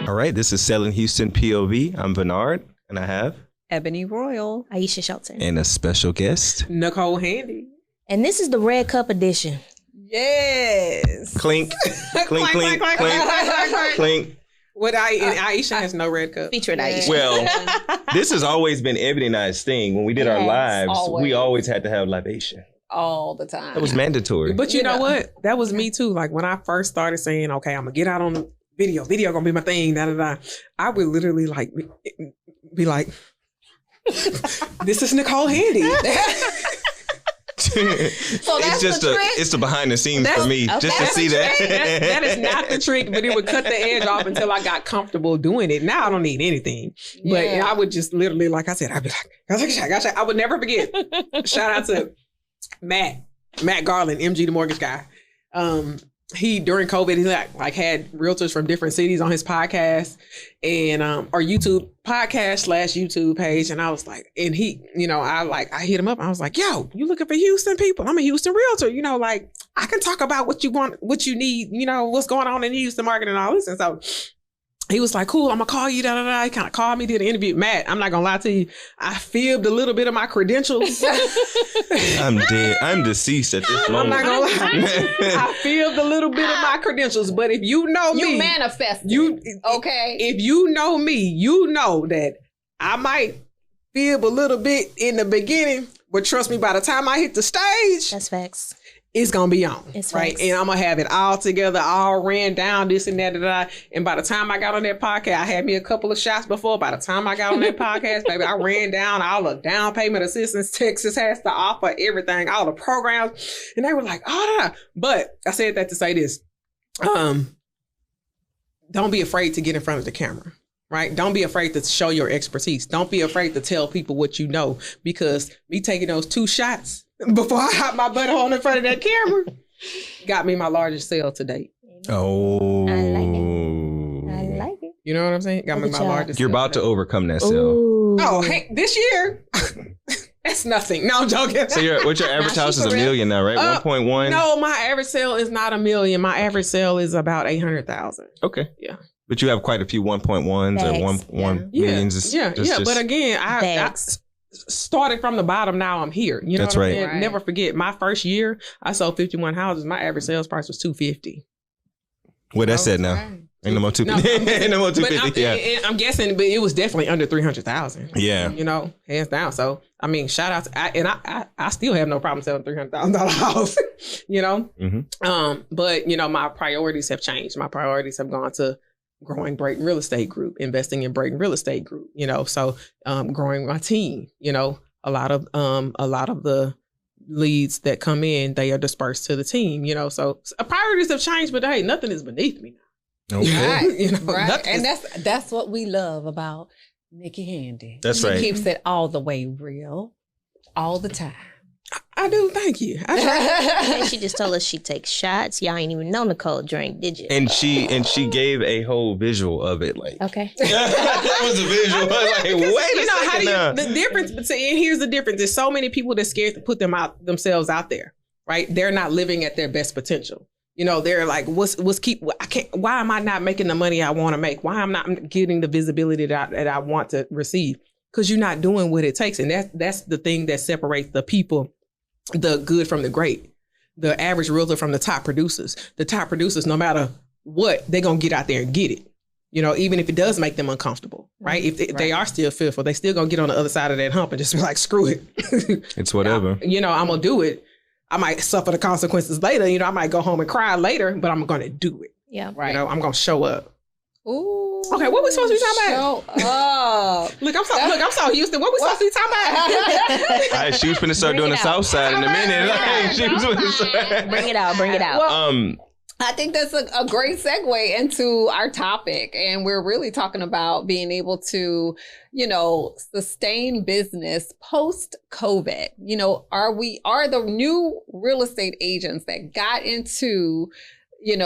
All right, this is Selling Houston P.O.V. I'm Bernard, and I have Ebony Royal, Aisha Shelton, and a special guest, Nicole Handy. and this is the Red Cup edition. Yes. Clink, clink, clink, clink, clink, clink. What Aisha has no red cup. Featured Aisha. Well, this has always been Ebony and I's thing. When we did our Yes, lives, we always had to have libation. all the time. That was mandatory. But you know what? That was me too. Like when I first started saying, okay, I'm gonna get out on the video gonna be my thing, I would literally be like, this is Nicole Handy. So that's it's the behind the scenes for me, just to see that. That is not the trick, but it would cut the edge off until I got comfortable doing it. Now I don't need anything. But I would just literally, like I said, I'd be like, gosh, I would never forget. Shout out to Matt Garland, MG the mortgage guy. He during COVID, he like had realtors from different cities on his podcast and or YouTube podcast / YouTube page. And I was like, and he, I hit him up. I was like, yo, you looking for Houston people? I'm a Houston realtor. I can talk about what you want, what you need, what's going on in the Houston market and all this. And so he was like, cool, I'm gonna call you, He kind of called me, did an interview. Matt, I'm not gonna lie to you. I fibbed a little bit of my credentials. I'm dead. I'm deceased at this moment. I'm not gonna lie. I fibbed a little bit of my credentials, but if you know me. You manifested. Okay. If you know me, you know that I might fib a little bit in the beginning, but trust me, by the time I hit the stage. That's facts. It's going to be on, it's right? Facts. And I'm going to have it all together, all ran down, this and that. And by the time I got on that podcast, I had me a couple of shots before. By the time I got on that podcast, baby, I ran down all the down payment assistance Texas has to offer, everything, all the programs. And they were like, But I said that to say this. Don't be afraid to get in front of the camera. Right? Don't be afraid to show your expertise. Don't be afraid to tell people what you know, because me taking those 2 shots before I hop my butt hole in front of that camera got me my largest sale to date. Oh. I like it. You know what I'm saying? Got me my largest You're sale about to overcome that sale. Ooh. Oh, hey, this year. That's nothing. No, I'm joking. So what's your average house is $1 million now, right? 1.1? No, my average sale is not $1 million. My average sale is about 800,000. Okay. Yeah. But you have quite a few 1.1s or 1 millions. Yeah. But again, I started from the bottom. Now I'm here. You know That's what right. I'm saying? Never forget, my first year, I sold 51 houses. My average sales price was $250. What that said now? Ain't no more 250. Ain't no more 250. Yeah. I'm guessing, but it was definitely under 300,000. Yeah. Hands down. So I mean, shout out to I still have no problem selling $300,000 house. Mm-hmm. But my priorities have changed. My priorities have gone to growing Brayton Real Estate Group, investing in Brayton Real Estate Group. So growing my team. A lot of the leads that come in, they are dispersed to the team. So priorities have changed, but hey, nothing is beneath me now. Okay. Right. And that's what we love about Nikki Handy. That's right. She keeps it all the way real, all the time. I do. Thank you. And she just told us she takes shots. Y'all ain't even know Nicole drank, did you? And she gave a whole visual of it, like. Okay. That was a visual. I was like, wait a second. The difference. And here's the difference. There's so many people that's scared to put themselves out there. Right? They're not living at their best potential. They're like, why am I not making the money I want to make? Why I'm not getting the visibility that I want to receive? Because you're not doing what it takes. And that's the thing that separates the people, the good from the great, the average realtor from the top producers. The top producers, no matter what, they're going to get out there and get it. Even if it does make them uncomfortable, right? If they are still fearful, they still going to get on the other side of that hump and just be like, screw it. It's whatever. I'm going to do it. I might suffer the consequences later. I might go home and cry later, but I'm going to do it. Yeah. Right. I'm going to show up. Ooh. Okay, what we supposed to be talking about? Show up. Look, I'm so Houston. What we supposed to be talking about? She was finna start doing the South Side in a minute. She was finna Bring it out. Well, I think that's a great segue into our topic. And we're really talking about being able to, sustain business post-COVID. Are the new real estate agents that got into, I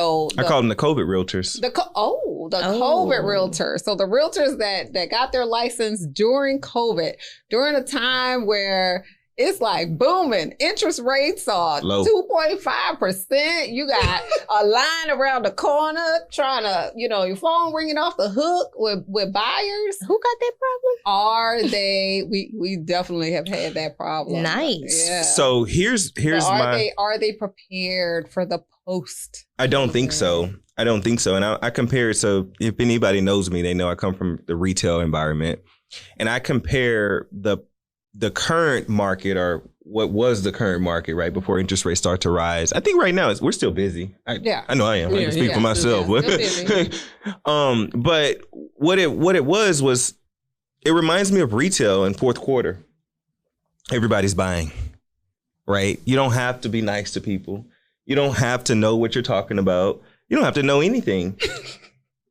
call them the COVID realtors. The COVID realtors. So the realtors that got their license during COVID, during a time where it's like booming. Interest rates are 2.5%. You got a line around the corner trying to, your phone ringing off the hook with buyers. Who got that problem? Are they? We definitely have had that problem. Nice. Yeah. So here's are they prepared for the post? I don't think so. And I compare. So if anybody knows me, they know I come from the retail environment, and I compare the current market, or what was the current market right before interest rates start to rise. I think right now we're still busy. I know I am. I can speak for myself. But what it was it reminds me of retail in fourth quarter. Everybody's buying, right? You don't have to be nice to people. You don't have to know what you're talking about. You don't have to know anything.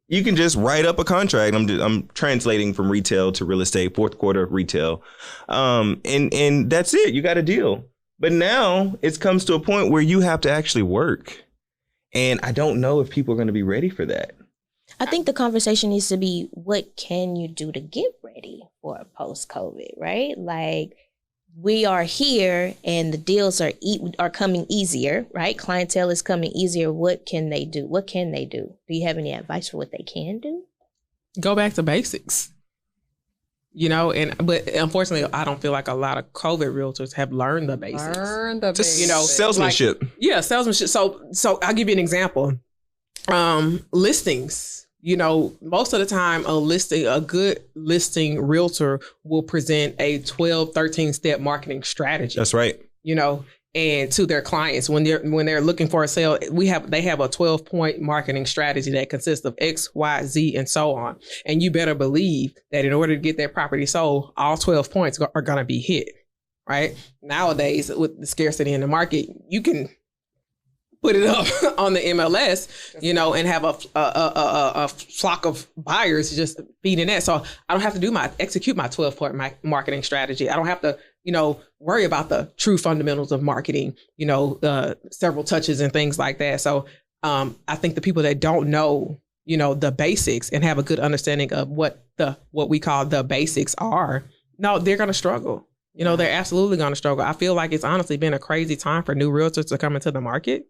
You can just write up a contract. I'm translating from retail to real estate, fourth quarter retail. And that's it. You got a deal. But now it comes to a point where you have to actually work. And I don't know if people are going to be ready for that. I think the conversation needs to be, what can you do to get ready for post-COVID, right? Like, we are here and the deals are coming easier, right? Clientele is coming easier. What can they do? Do you have any advice for what they can do? Go back to basics. But unfortunately, I don't feel like a lot of COVID realtors have learned the basics. Salesmanship. Salesmanship. So I'll give you an example. Listings. Most of the time a good listing realtor will present a 12, 13-step marketing strategy. That's right. And to their clients when they're looking for a sale, they have a 12-point marketing strategy that consists of X, Y, Z, and so on. And you better believe that in order to get that property sold, all 12 points are going to be hit, right? Nowadays, with the scarcity in the market, you can put it up on the MLS, and have a flock of buyers just feeding that. So I don't have to execute my 12-point marketing strategy. I don't have to, worry about the true fundamentals of marketing, several touches and things like that. So I think the people that don't know, the basics and have a good understanding of what we call the basics are, no, they're going to struggle. They're absolutely going to struggle. I feel like it's honestly been a crazy time for new realtors to come into the market.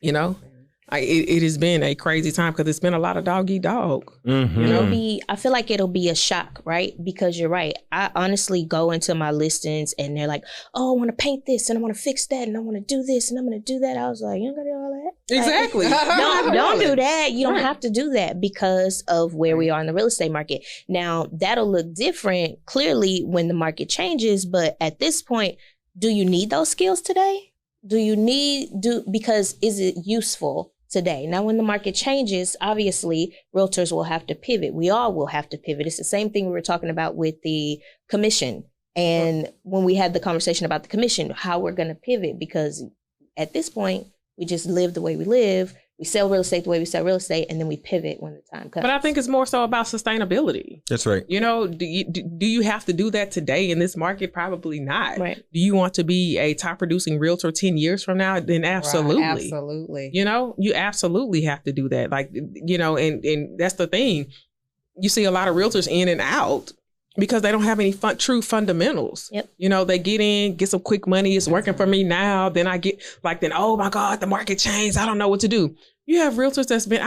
It has been a crazy time because it's been a lot of dog eat dog. Mm-hmm. I feel like it'll be a shock, right? Because you're right. I honestly go into my listings and they're like, oh, I want to paint this and I want to fix that and I want to do this and I'm going to do that. I was like, you don't got to do all that. Exactly. Don't do that. You don't have to do that because of where we are in the real estate market. Now, that'll look different clearly when the market changes. But at this point, do you need those skills today? Because is it useful today? Now, when the market changes, obviously, realtors will have to pivot. We all will have to pivot. It's the same thing we were talking about with the commission. And when we had the conversation about the commission, how we're going to pivot, because at this point, we just live the way we live. We sell real estate the way we sell real estate, and then we pivot when the time comes. But I think it's more so about sustainability. That's right. Do you have to do that today in this market? Probably not. Right. Do you want to be a top producing realtor 10 years from now? Then absolutely. Right, absolutely. You absolutely have to do that. Like, and that's the thing. You see a lot of realtors in and out because they don't have any true fundamentals. Yep. They get in, get some quick money. It's working for me now. Then I get oh my God, the market changed. I don't know what to do. You have realtors been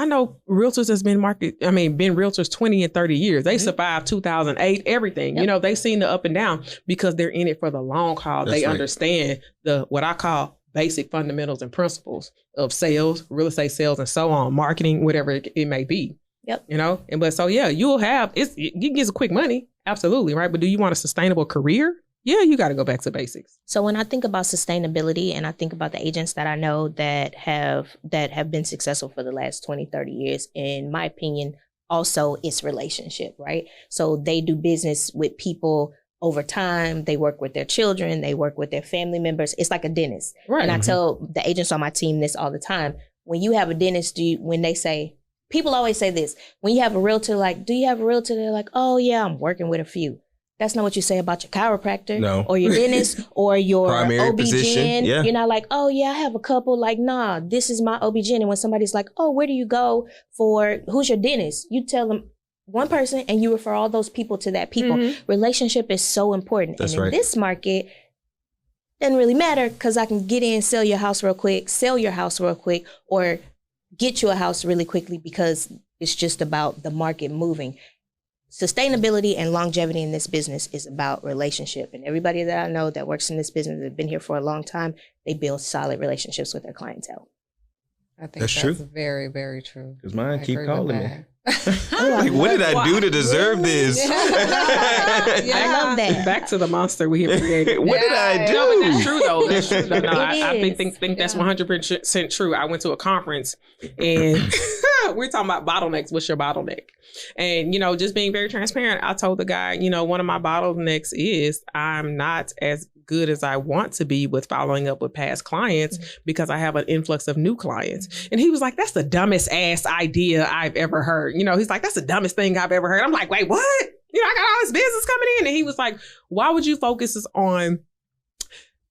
realtors 20 and 30 years. They survived 2008, everything. Yep. They've seen the up and down because they're in it for the long haul. That's they right. understand what I call basic fundamentals and principles of sales, real estate sales, and so on, marketing, whatever it may be. Yep. You'll have you can get some quick money. Absolutely. Right. But do you want a sustainable career? Yeah, you got to go back to basics. So when I think about sustainability and I think about the agents that I know that have been successful for the last 20, 30 years, in my opinion, also it's relationship, right? So they do business with people over time. They work with their children. They work with their family members. It's like a dentist. Right. And I tell the agents on my team this all the time. When you have a dentist, when they say, people always say this, when you have a realtor, like, do you have a realtor? They're like, oh yeah, I'm working with a few. That's not what you say about your chiropractor or your dentist or your OB-GYN. Yeah. You're not like, oh yeah, I have a couple. Like, nah, this is my OB-GYN. And when somebody's like, oh, where do you go who's your dentist? You tell them one person and you refer all those people to that people. Mm-hmm. Relationship is so important. That's and in right. this market, doesn't really matter because I can get in, sell your house real quick, or get you a house really quickly because it's just about the market moving. Sustainability and longevity in this business is about relationship. And everybody that I know that works in this business, that have been here for a long time, they build solid relationships with their clientele. I think That's true. very, very true. Because mine keep agree with calling me. that. Like, what did I do to deserve this? Yeah. I love that. Back to the monster we have created. What did I do? No, but that's true though. That's true. No, I It think that's 100% true. I went to a conference and we're talking about bottlenecks. What's your bottleneck? And, you know, just being very transparent, I told the guy, you know, one of my bottlenecks is I'm not as good as I want to be with following up with past clients because I have an influx of new clients. And he was like, that's the dumbest ass idea I've ever heard. You know, he's like, that's the dumbest thing I've ever heard. I'm like, wait, what? You know, I got all this business coming in. And he was like, why would you focus on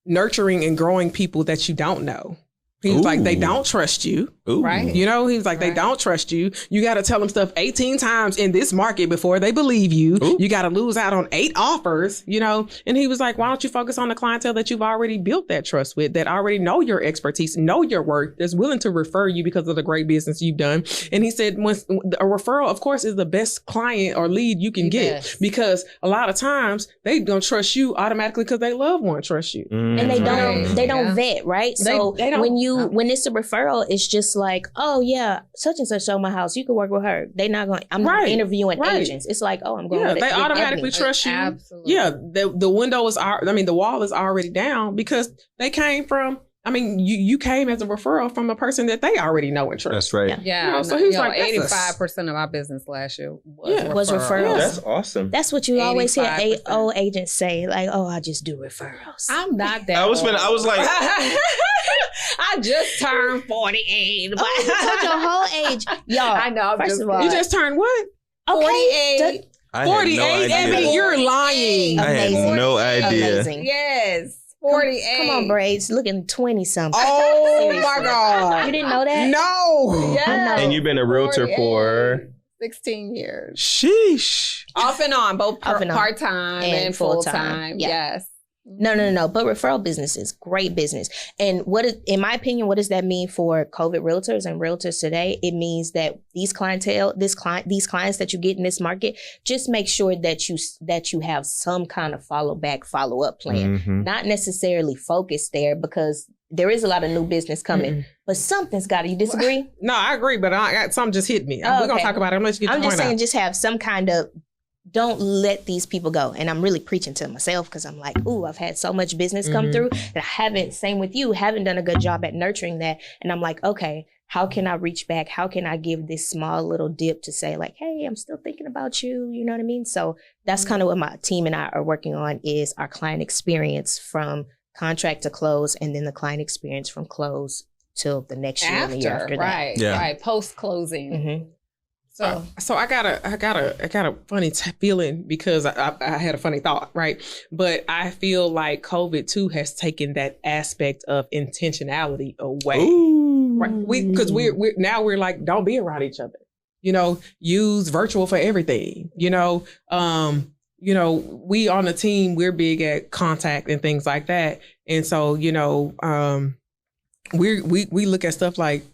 nurturing and growing people that you don't know? He was like, they don't trust you. Ooh. Right. You know, he was like, they don't trust you. You got to tell them stuff 18 times in this market before they believe you. Ooh. You got to lose out on 8 offers, you know? And he was like, why don't you focus on the clientele that you've already built that trust with, that already know your expertise, know your work, that's willing to refer you because of the great business you've done. And he said, when a referral, of course, is the best client or lead you can get because a lot of times they don't trust you automatically because they love one trust you. And they don't vet, right? So they don't, when it's a referral, it's just like, oh yeah, such and such sold my house. You can work with her. They not going. I'm not interviewing agents. It's like, oh, I'm going. Yeah, with they automatically trust you. Absolutely. Yeah, the window is. The wall is already down because they came from. I mean, you came as a referral from a person that they already know and trust. That's right. Yeah. You know, so he was like, 85% of our business last year was referrals. That's awesome. That's what you always hear 85%. old agents say, like, oh, I just do referrals. I'm not that I was old. like, I just turned 48. Oh, you told your whole age. Y'all, I know. first of all, You just turned what? okay, 48. I had no 48, idea. Ebony, you're lying. I had Amazing. no idea. Amazing. Yes. 48. Come on, Braids, looking 20-something. Oh my Seriously. God. You didn't know that? No. Yes. I know. And you've been a realtor 48. for 16 years. sheesh. Off and on, both Off and on. part-time and full-time. Yeah. Yes. No. But referral business is great business. And in my opinion, what does that mean for COVID realtors and realtors today? It means that these clients that you get in this market, just make sure that you have some kind of follow-up plan. Mhm. Not necessarily focused there because there is a lot of new business coming, but something's got to. You disagree? No, I agree, but something just hit me. Oh, We're going okay. to talk about it. I'm going to let you get I'm the just point saying, out. just have some kind of. Don't let these people go. And I'm really preaching to myself because I'm like, ooh, I've had so much business come through that same with you, haven't done a good job at nurturing that. And I'm like, okay, how can I reach back? How can I give this small little dip to say like, hey, I'm still thinking about you. You know what I mean? So that's kind of what my team and I are working on is our client experience from contract to close and then the client experience from close till the next year and the year after that. Right. Yeah. Right. Post-closing. Mm-hmm. So I got a funny feeling because I had a funny thought, right? But I feel like COVID too has taken that aspect of intentionality away, Ooh. right? Because we're like, don't be around each other, you know. Use virtual for everything, you know. We on the team, we're big at contact and things like that, and so we look at stuff like,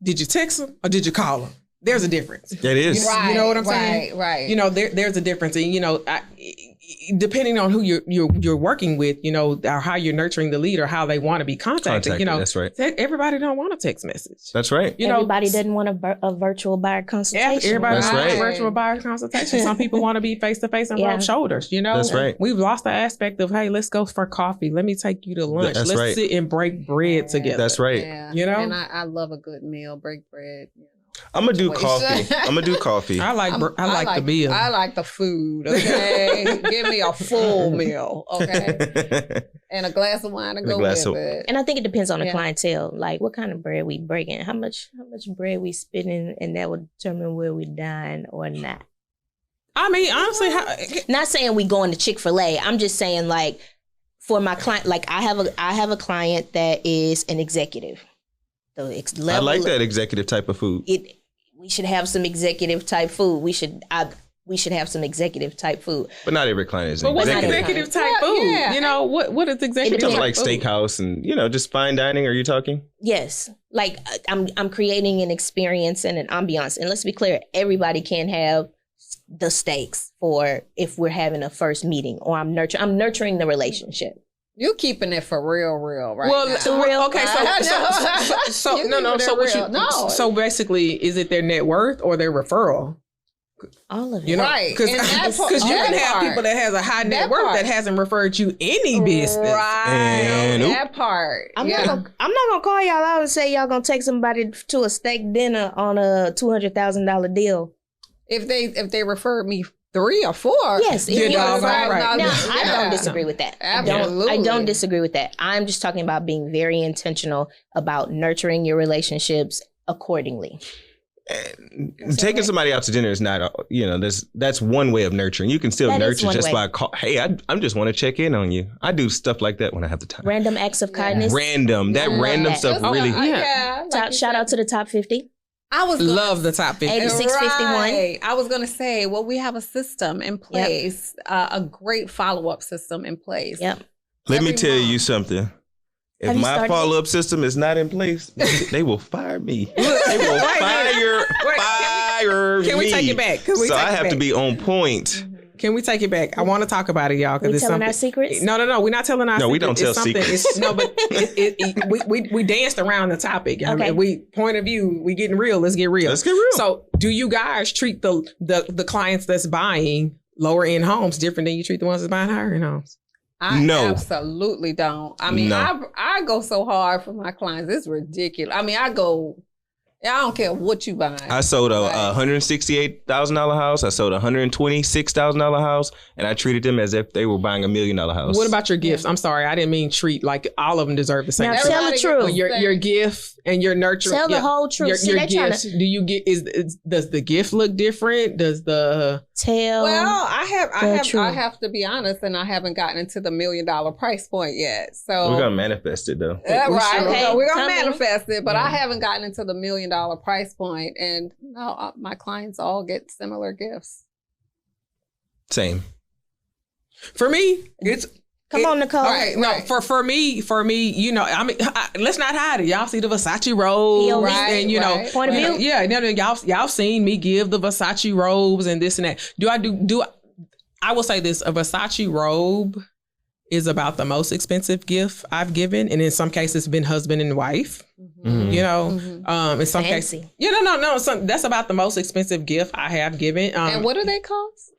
did you text them or did you call them? There's a difference. It is. Right. You know what I'm saying? Right. You know, there's a difference. And, depending on who you're working with, or how you're nurturing the lead or how they want to be contacted, That's right. everybody don't want a text message. That's right. Everybody doesn't want a virtual buyer consultation. Yeah, everybody That's wants right. a virtual buyer consultation. Some people want to be face-to-face and rub shoulders, That's right. We've lost the aspect of, hey, let's go for coffee. Let me take you to lunch. That's Let's right. sit and break bread together. That's right. Yeah. You know? And I love a good meal, break bread. I'm gonna do situation. coffee. I like the meal. I like the food, okay? Give me a full meal, okay? And a glass of wine to go with it. And I think it depends on the clientele, like what kind of bread we breaking, how much bread we spitting, and that would determine where we dine or not. I mean, honestly, not saying we going to Chick-fil-A. I'm just saying, like, for my client, like I have a client that is an executive. I like that executive type of food. We should have some executive type food. we should have some executive type food. But not every client is But what's executive. executive type food? Yeah. You know, what is executive You're talking type like food? steakhouse and, just fine dining. Are you talking? Yes. Like I'm creating an experience and an ambiance. And let's be clear, everybody can have the steaks for if we're having a first meeting or I'm nurturing the relationship. You keeping it for real, right? Well, now. okay, so You no. keeping So it what real. you? No. So basically, is it their net worth or their referral? All of it. You know, Right. because And that part- you can that have part. people that has a high net That worth part. that hasn't referred you any business. Right. And that part. I'm not gonna call y'all out and say y'all gonna take somebody to a steak dinner on a $200,000 deal. If they referred me 3 or 4. Yes, if You're you doggone refer- right. Now, Yeah. I don't disagree with that. Absolutely. I don't disagree with that. I'm just talking about being very intentional about nurturing your relationships accordingly. Taking somebody out to dinner is not, that's one way of nurturing. You can still That is nurture one just way. by call. Hey, I just want to check in on you. I do stuff like that when I have the time. Random acts of kindness. Random. That love random that. stuff Oh, really. Yeah. Shout out to the top 50. I was gonna Love the top 50. 8651. Right. I was going to say, well, we have a system in place, a great follow-up system in place. Yep. Let me Every tell month. you something. If Have you my started follow-up system is not in place, they will fire me. They will Wait a minute. fire Can we me. take it back? Can we So take I it have to back? be on point. Can we take it back? I want to talk about it, y'all, because We it's telling something. our secrets? No, we're not telling our No, secrets. we don't tell It's something- secrets. It's, no, but we danced around the topic. I Okay. mean, we point of view, we getting real. Let's get real. Let's get real. So, do you guys treat the clients that's buying lower end homes different than you treat the ones that's buying higher end homes? I No. absolutely don't. I mean, No. I go so hard for my clients. It's ridiculous. I mean, I don't care what you buy. I sold a Right. $168,000 house. I sold a $126,000 house, and I treated them as if they were buying $1 million house. What about your gifts? I'm sorry, I didn't mean treat like all of them deserve the same. Now treatment. tell the Everybody truth. gets Your gift and your nurture. Tell the whole truth. Your, See, your they trying gifts. to Do you get does the gift look different? Does the tell. Well, I truth. have to be honest, and I haven't gotten into the $1 million price point yet. So We're gonna manifest it though. right, Okay, so we're gonna tell me. manifest it, but I haven't gotten into the $1 million price point, and no, my clients all get similar gifts. Same. for me it's. Come on, Nicole. Right. No, for me, I mean, let's not hide it. Y'all see the Versace robes, POV. and Right. Point of view. yeah, no, y'all seen me give the Versace robes and this and that. I will say this: a Versace robe is about the most expensive gift I've given, and in some cases, been husband and wife. Mhm. You know, Mhm. in some Fancy. cases, that's about the most expensive gift I have given. And what do they cost?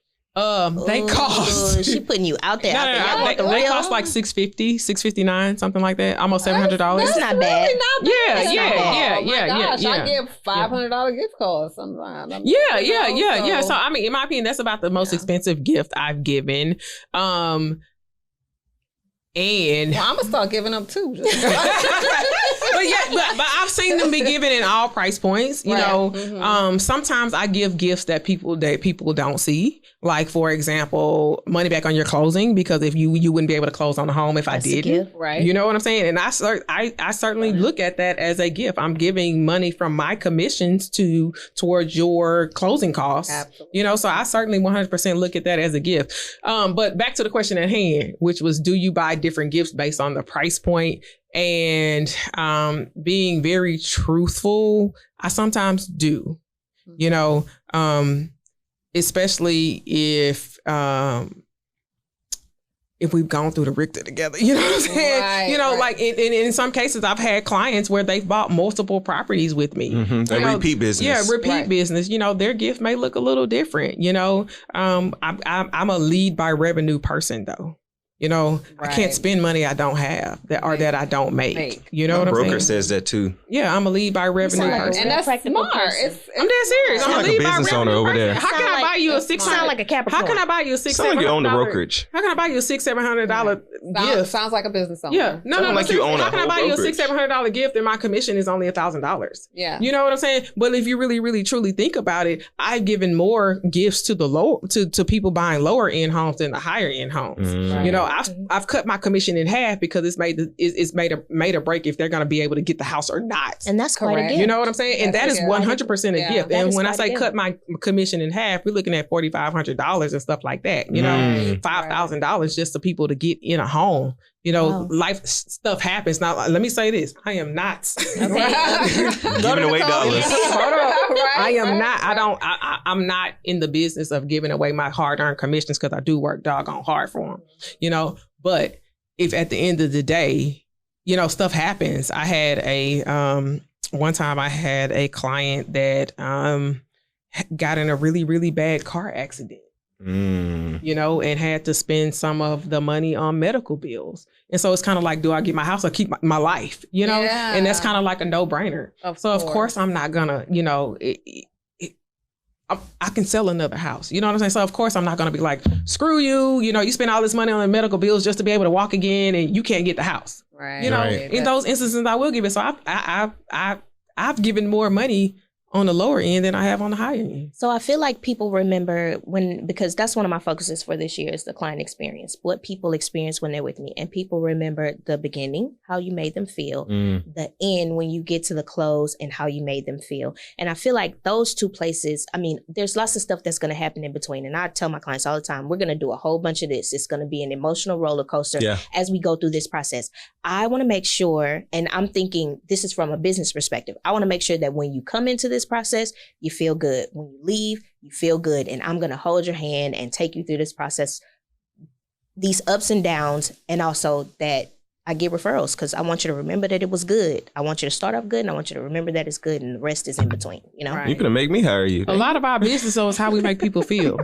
They cost. Ooh, she putting you out there. No, out there. Y'all want the they real? cost like $650, $659, something like that. Almost $700. That's not bad. Really not bad. Yeah, That's yeah, not bad. yeah, Oh my yeah, gosh, yeah, I yeah. give $500 gift cards sometimes. Yeah. So I mean, in my opinion, that's about the most Yeah. expensive gift I've given. And Well, I'm gonna start giving them too. but I've seen them be given in all price points. You Right. know, Mhm. sometimes I give gifts that people don't see. Like, for example, money back on your closing, because if you wouldn't be able to close on the home if That's a I didn't. gift. Right. You know what I'm saying? And I certainly look at that as a gift. I'm giving money from my commissions towards your closing costs. Absolutely. You know, so I certainly 100% look at that as a gift. But back to the question at hand, which was, do you buy different gifts based on the price point? And being very truthful, I sometimes do. You know, especially if we've gone through the Richter together, you know what I'm saying? Right, you know, right. like in some cases, I've had clients where they've bought multiple properties with me. Mm-hmm. That You know, repeat business. Yeah, repeat Right. business. You know, their gift may look a little different. You know, I'm a lead by revenue person though. You know, I can't Right. spend money I don't have that I don't make. You know My what I'm broker saying? says that too. Yeah, I'm a lead by revenue sound like a person. And that's Practical smart. person. I'm dead serious. I'm Sound a like a lead by business owner revenue over person. there. How can Sound I buy you a that's six? Sound like a Capricorn. How can I buy you a $600? Sound like you own a brokerage. How can I buy you a $600-$700 gift? Sounds like a business owner. Yeah, no. Sound like but you own a how can I whole buy you a brokerage. $600-$700 gift and my commission is only $1,000? Yeah. You know what I'm saying? But if you really, really, truly think about it, I've given more gifts to the to people buying lower end homes than the higher end homes. Mm. You know, I've cut my commission in half because it's made a break if they're going to be able to get the house or not. And that's quite a gift. You know what I'm saying? And that is 100% a gift. And when I say cut my commission in half, we're looking at $4,500 and stuff like that. You know, $5,000 just for people to get in a home. You know, life stuff happens. Now, let me say this. I am not giving away dollars. I am not. I'm not in the business of giving away my hard-earned commissions because I do work doggone hard for them. You know, but if at the end of the day, you know, stuff happens. I had one time I had a client that got in a really, really bad car accident. You know, and had to spend some of the money on medical bills. And so it's kind of like, do I get my house or keep my life? You know, and that's kind of like a no-brainer. Of course, I'm not gonna, you know, I can sell another house. You know what I'm saying? So of course, I'm not gonna be like, screw you. You know, you spend all this money on the medical bills just to be able to walk again, and you can't get the house. Right. You know, in those instances, I will give it. So I've given more money on the lower end than I have on the higher end. So I feel like people remember because that's one of my focuses for this year is the client experience, what people experience when they're with me. And people remember the beginning, how you made them feel, the end when you get to the close and how you made them feel. And I feel like those two places, I mean, there's lots of stuff that's going to happen in between. And I tell my clients all the time, we're going to do a whole bunch of this. It's going to be an emotional roller coaster as we go through this process. I want to make sure, and I'm thinking this is from a business perspective, I want to make sure that when you come into this process, you feel good. When you leave, you feel good. And I'm going to hold your hand and take you through this process, these ups and downs, and also that I get referrals because I want you to remember that it was good. I want you to start off good, and I want you to remember that it's good, and the rest is in between. You know, you're gonna make me hire you. A lot of our business is how we make people feel.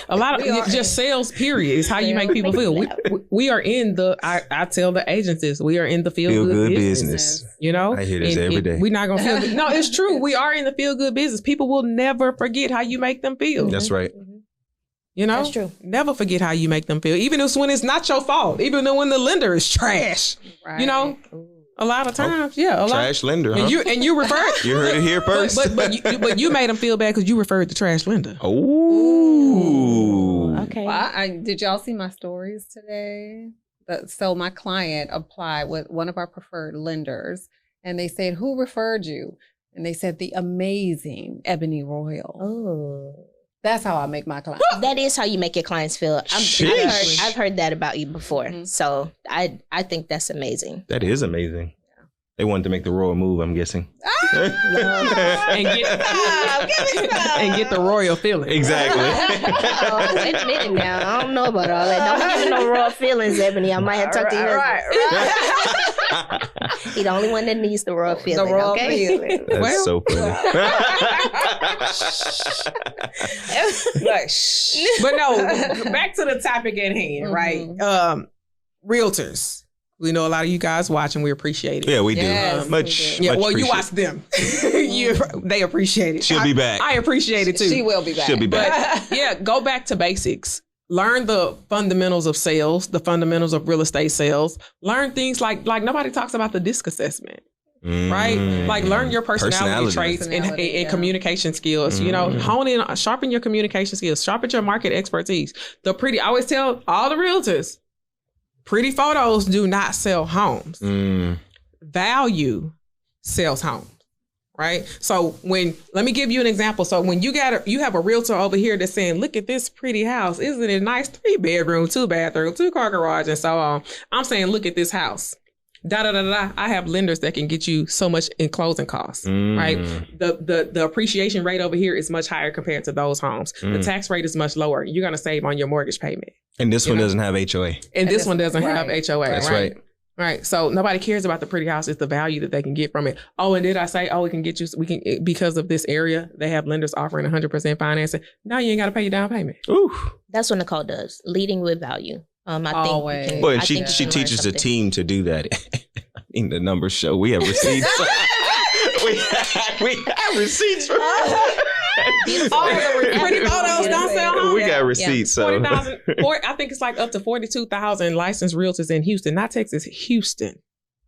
A lot of just sales. Period is how you make people feel. We are in the. I tell the agencies we are in the feel good business. You know, I hear this every day. We're not gonna feel good. No, it's true. We are in the feel good business. People will never forget how you make them feel. That's right. You know, that's true. Never forget how you make them feel, even when it's not your fault, even when the lender is trash. Right. You know, a lot of times, trash lender. Huh? And you referred. You heard it here first. But you made them feel bad because you referred the trash lender. Oh, okay. Well, did y'all see my stories today? So my client applied with one of our preferred lenders, and they said, "Who referred you?" And they said, "The amazing Ebony Royal." Oh. That's how I make my clients. That is how you make your clients feel. I've heard that about you before. Mm-hmm. So I think that's amazing. That is amazing. Yeah. They wanted to make the royal move, I'm guessing. and get the royal feeling. Exactly. Wait a minute now. I don't know about all that. Don't give me no royal feelings, Ebony. I might have to talk to you. Right. He's the only one that needs the royal feeling. The royal feeling. That's so funny. But no, back to the topic at hand, right? Realtors. We know a lot of you guys watching. We appreciate it. Yeah, we do. Much well, you watch them. They appreciate it. She'll be back. I appreciate it too. She will be back. She'll be back. But go back to basics. Learn the fundamentals of sales, the fundamentals of real estate sales. Learn things like nobody talks about the DISC assessment. Right? Like learn your personality traits and communication skills. You know, hone in, sharpen your communication skills, sharpen your market expertise. I always tell all the realtors, pretty photos do not sell homes. Value sells homes. Right? So let me give you an example. So when you have a realtor over here that's saying, look at this pretty house. Isn't it nice? 3-bedroom, 2-bathroom, 2-car garage, and so on. I'm saying, look at this house. I have lenders that can get you so much in closing costs, right? The appreciation rate over here is much higher compared to those homes. The tax rate is much lower. You're going to save on your mortgage payment. And this one doesn't have HOA. And this one doesn't have HOA. That's right. Right. So nobody cares about the pretty house. It's the value that they can get from it. Oh, and did I say, because of this area, they have lenders offering 100% financing. Now you ain't got to pay your down payment. Ooh. That's what Nicole does. Leading with value. Always. Well, and she teaches the team to do that. I mean, the numbers show we have receipts. we have receipts from pretty photos don't sell homes. We got receipts. So 40,000. I think it's like up to 42,000 licensed realtors in Houston, not Texas, Houston.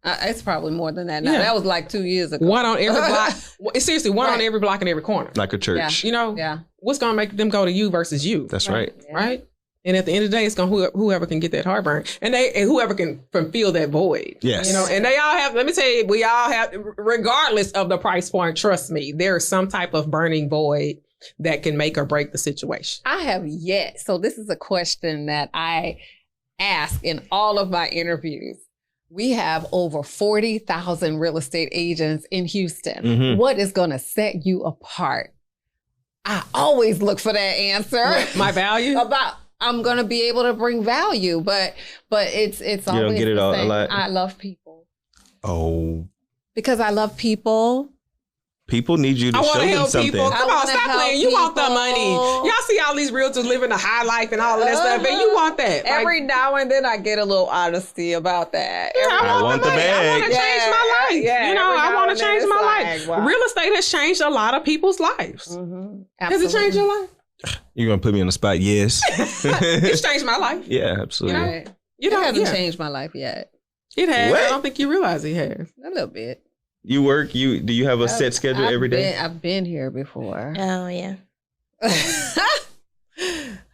It's probably more than that now. Yeah. That was like 2 years ago. One on every block. Seriously, one on every block and every corner. Like a church. You know, what's going to make them go to you versus you? That's right. Right? And at the end of the day, it's going to whoever can get that heartburn and whoever can feel that void. Yes. You know, and they all have, let me tell you, we all have, regardless of the price point, trust me, there's some type of burning void that can make or break the situation. I have yet. So this is a question that I ask in all of my interviews. We have over 40,000 real estate agents in Houston. Mhm. What is going to set you apart? I always look for that answer. My value? About I'm going to be able to bring value, but it's always don't get it the all a same. lot. I love people. Oh, Because I love people. people need you to I want show to them help something. people. Come I on, wanna stop help playing. You want the people. money. Y'all see all these realtors living a high life and all of that stuff, and you want that. Like, Every now and then I get a little honesty about that. yeah, I want the money. I want to bag. change my life. Yeah, you know, every I now want and to then change it's my like, life. wow. Real estate has changed a lot of people's lives. Mm-hmm. Has it changed your life? You're gonna put me on the spot? Yes. It's changed my life. Yeah, absolutely. You know? Right. You It know, hasn't yeah. changed my life yet. It has. What? I don't think you realize it has. A little bit. You work. Do you have a set schedule every day? I've been here before. Oh, yeah.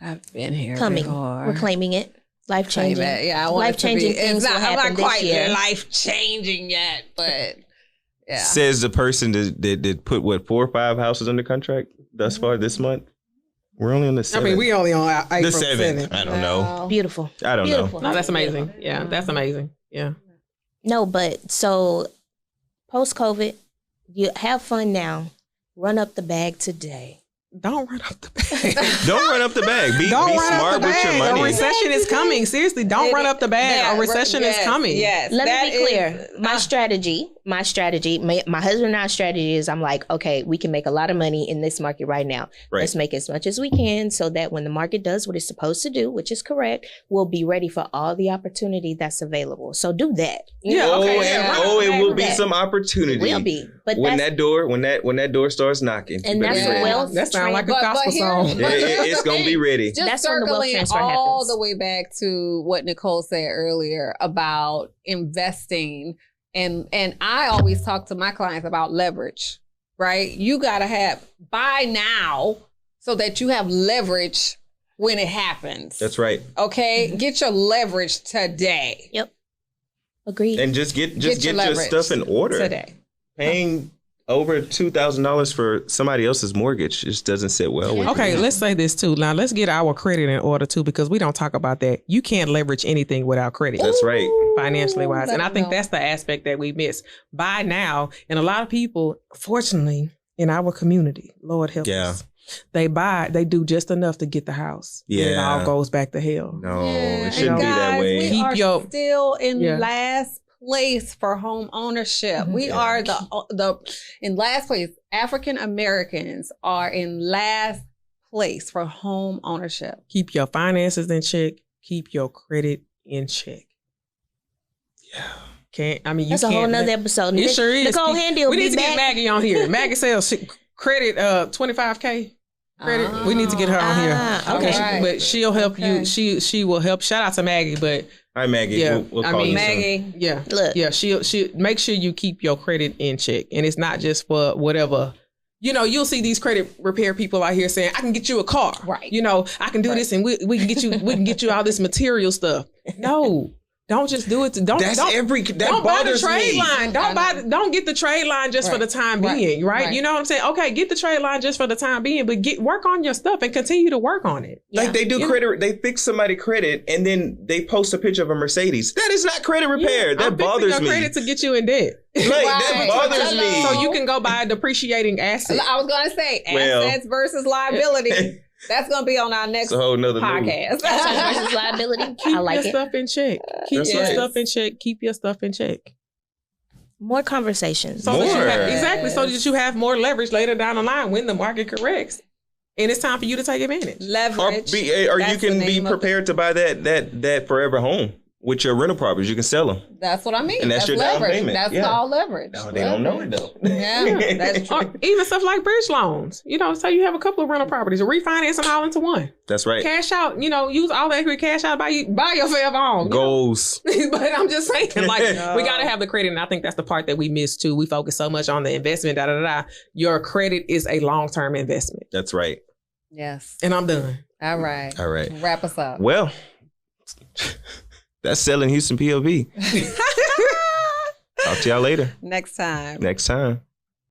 I've been here Coming. before. We're claiming it. Life Claim changing. it. Yeah, I want Life-changing things will I'm happen not this quite year. life changing yet, but yeah. Says the person that put what 4 or 5 houses under contract thus far this month. We're only on the 7th. I mean, we only on April the 7th. 7th. I don't know. Beautiful. I don't Beautiful. No, that's amazing. Yeah, that's amazing. Yeah. No, but so post-COVID, you have fun now. Run up the bag today. Don't run up the bag. Don't run up the bag. Be Don't run smart up the with bag. your A money. recession is coming. Seriously, don't run up the bag. A recession is coming. Yes. Let that me be clear. is- My strategy, my husband and I's strategy is I'm like, okay, we can make a lot of money in this market right now. Right. Let's make as much as we can so that when the market does what it's supposed to do, which is correct, we'll be ready for all the opportunity that's available. So do that. Yeah, Oh, okay, and, yeah. oh, it will be That. some opportunity. It will be. But when that's, that door starts knocking. and you better that's be a ready. wealth That sounds like a But gospel here- song. Yeah, it's gonna be ready. Just That's when the wealth circling transfer all happens. the way back to what Nicole said earlier about investing. And I always talk to my clients about leverage, right? You got to buy now so that you have leverage when it happens. That's right. Okay? Get your leverage today. agreed. And just get your leverage stuff in order. Today. Paying over $2,000 for somebody else's mortgage just doesn't sit well with Okay, me. let's say this too. Now let's get our credit in order too, because we don't talk about that. You can't leverage anything without credit. That's right. Financially wise. Let And I them think know. that's the aspect that we miss. Buy now. And a lot of people, fortunately, in our community, Lord help Yeah. us, they do just enough to get the house. And it Yeah. all goes back to hell. No, Yeah, it shouldn't and be that guys, way. We Keep are your- still in Yeah. last place for home ownership. Mhm. We Yeah. are in last place. African Americans are in last place for home ownership. Keep your finances in check. Keep your credit in check. Yeah. You That's a can't whole nother let- episode. It sure is. Nicole Handy will We be need to get back. Maggie on here. Maggie sells credit 25K. Credit. We need to get her on here. Ah, Okay, okay. but she'll help Okay. you. She will help. Shout out to Maggie, but All right, Maggie. Yeah, We'll I call mean, you Maggie, yeah, Look. yeah. She make sure you keep your credit in check, and it's not just for whatever. You know, you'll see these credit repair people out here saying, "I can get you a car." Right. You know, I can do this, and we can get you. We can get you all this material stuff. No, don't just do it. Don't That don't buy the bothers trade me. line. Don't get the trade line just for the time Right. being, right? Right. You know what I'm saying? Okay, get the trade line just for the time being, but work on your stuff and continue to work on it. Like they do Yeah. credit, they fix somebody credit and then they post a picture of a Mercedes. That is not credit repair. Yeah, That I'm fixing bothers your me. credit to get you in debt. Like, that Right. bothers Hello. me. So you can go buy a depreciating asset. I was going to say Well. assets versus liability. That's going to be on our next It's a whole nother movie. podcast. Assets versus liability. Keep I like your it. stuff in check. Keep That's your right. stuff in check. Keep your stuff in check. More conversations. So that you More. exactly. So that you have more leverage later down the line when the market corrects, and it's time for you to take advantage. Or, Leverage. or you That's the can be name of prepared to buy that forever home with your rental properties. You can sell them. That's what I mean. And that's your down leverage. payment. That's Yeah. all leverage. No, they don't know it though. Yeah, that's true. Or even stuff like bridge loans. You know, say you have a couple of rental properties, or refinance them all into one. That's right. Cash out. You know, use all the equity cash out. Buy your forever home. you know? Goals. But I'm just saying, like, we got to have the credit. And I think that's the part that we miss too. We focus so much on the investment, Your credit is a long-term investment. That's right. Yes. And I'm done. All right. All right. Wrap us up. Well, that's Selling Houston P.O.V. Talk to y'all later. Next time. Next time.